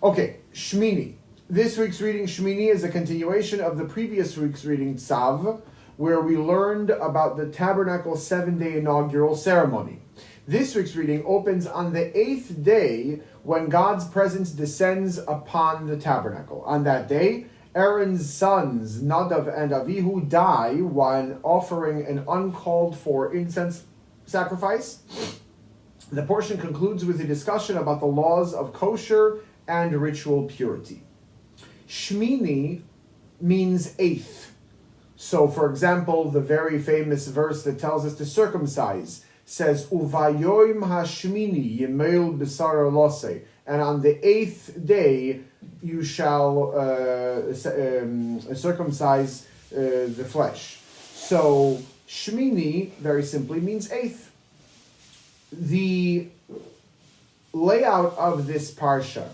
Okay, Shemini. This week's reading, Shemini, is a continuation of the previous week's reading, Tzav, where we learned about the tabernacle 7-day inaugural ceremony. This week's reading opens on the 8th day when God's presence descends upon the tabernacle. On that day, Aaron's sons, Nadav and Avihu, die while offering an uncalled for incense sacrifice. The portion concludes with a discussion about the laws of kosher and ritual purity. Shemini means 8th. So, for example, the very famous verse that tells us to circumcise says, Uvayoim hashmini yemel b'sar lose, and on the 8th day you shall circumcise the flesh. So, Shemini, very simply, means 8th. The layout of this parsha,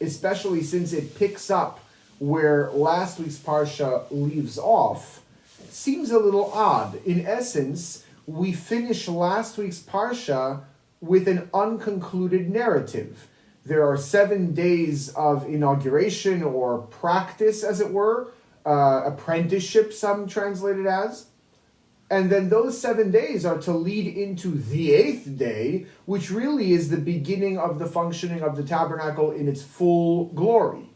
especially since it picks up where last week's parsha leaves off, seems a little odd. In essence, we finish last week's parsha with an unconcluded narrative. There are 7 days of inauguration or practice, as it were, apprenticeship, some translate it as. And then those 7 days are to lead into the 8th day, which really is the beginning of the functioning of the tabernacle in its full glory.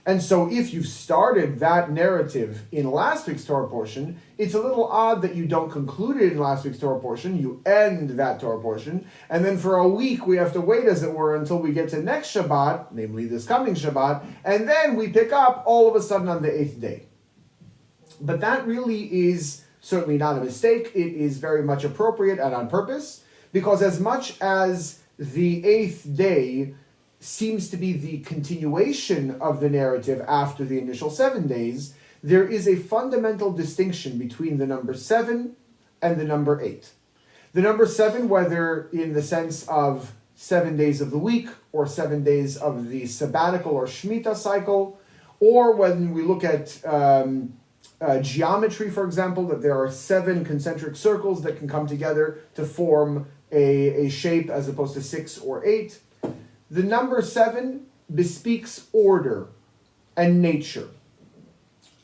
And so if you've started that narrative in last week's Torah portion, it's a little odd that you don't conclude it in last week's Torah portion. You end that Torah portion, and then for a week we have to wait, as it were, until we get to next Shabbat, namely this coming Shabbat, and then we pick up all of a sudden on the 8th day. But that really is certainly not a mistake. It is very much appropriate and on purpose, because as much as the 8th day seems to be the continuation of the narrative after the initial 7 days, there is a fundamental distinction between the number 7 and the number 8. The number 7, whether in the sense of 7 days of the week, or 7 days of the sabbatical or Shemitah cycle, or when we look at geometry, for example, that there are 7 concentric circles that can come together to form a shape as opposed to 6 or 8. The number 7 bespeaks order and nature.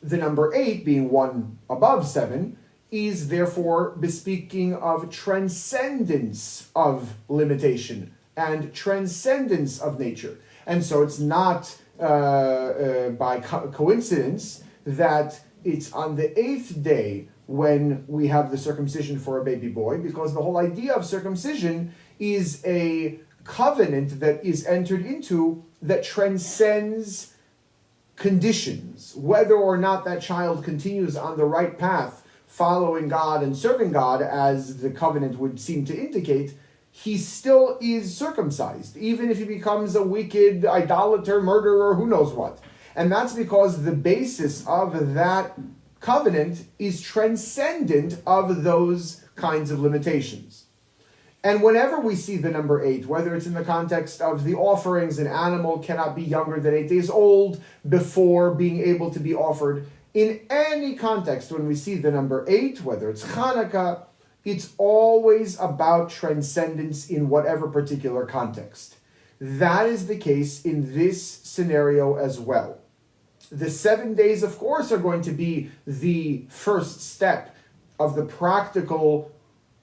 The number 8, being one above 7, is therefore bespeaking of transcendence of limitation and transcendence of nature. And so it's not by coincidence that it's on the 8th day when we have the circumcision for a baby boy, because the whole idea of circumcision is a covenant that is entered into that transcends conditions. Whether or not that child continues on the right path, following God and serving God, as the covenant would seem to indicate, he still is circumcised, even if he becomes a wicked idolater, murderer, who knows what. And that's because the basis of that covenant is transcendent of those kinds of limitations. And whenever we see the number 8, whether it's in the context of the offerings, an animal cannot be younger than 8 days old before being able to be offered. In any context, when we see the number 8, whether it's Hanukkah, it's always about transcendence in whatever particular context. That is the case in this scenario as well. The 7 days, of course, are going to be the first step of the practical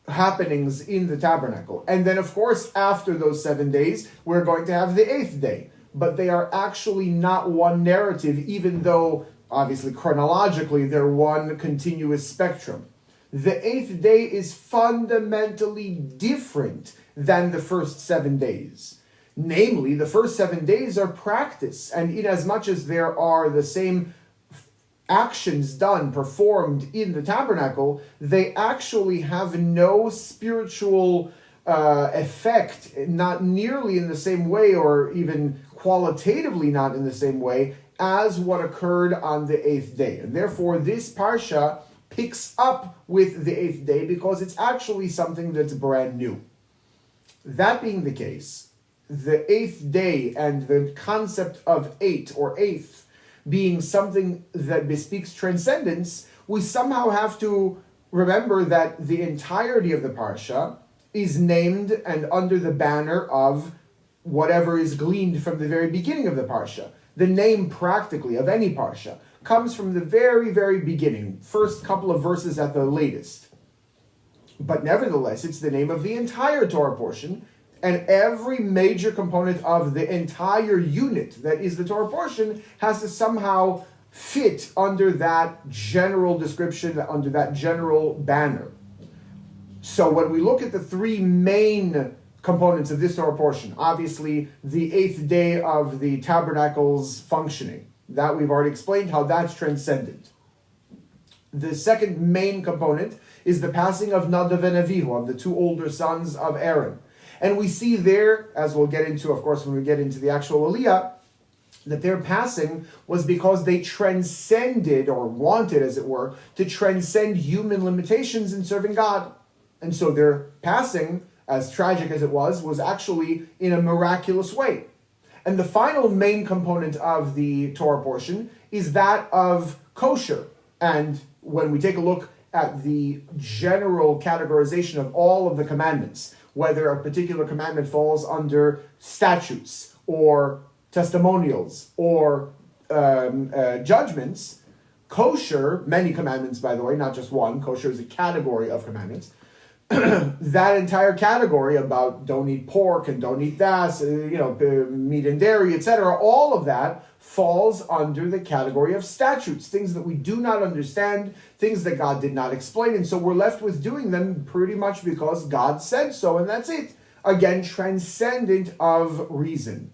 happenings in the tabernacle. And then, of course, after those 7 days, we're going to have the 8th day. But they are actually not one narrative, even though, obviously, chronologically, they're one continuous spectrum. The 8th day is fundamentally different than the first 7 days. Namely, the first 7 days are practice, and inasmuch as there are the same actions done, performed in the tabernacle, they actually have no spiritual effect, not nearly in the same way, or even qualitatively not in the same way, as what occurred on the 8th day. And therefore, this parsha picks up with the 8th day because it's actually something that's brand new. That being the case, the 8th day and the concept of 8 or 8th being something that bespeaks transcendence, we somehow have to remember that the entirety of the parsha is named and under the banner of whatever is gleaned from the very beginning of the parsha. The name practically of any parsha comes from the very, very beginning, first couple of verses at the latest. But nevertheless, it's the name of the entire Torah portion, and every major component of the entire unit that is the Torah portion has to somehow fit under that general description, under that general banner. So when we look at the three main components of this Torah portion, obviously the 8th day of the tabernacle's functioning, that we've already explained how that's transcendent. The second main component is the passing of Nadav and Avihu, of the two older sons of Aaron. And we see there, as we'll get into, of course, when we get into the actual Aliyah, that their passing was because they transcended, or wanted, as it were, to transcend human limitations in serving God. And so their passing, as tragic as it was actually in a miraculous way. And the final main component of the Torah portion is that of kosher. And when we take a look at the general categorization of all of the commandments, whether a particular commandment falls under statutes or testimonials or judgments, kosher, many commandments by the way, not just one, kosher is a category of commandments, that entire category about don't eat pork and don't eat that, meat and dairy, etc., all of that falls under the category of statutes, things that we do not understand, things that God did not explain, and so we're left with doing them pretty much because God said so, and that's it. Again, transcendent of reason.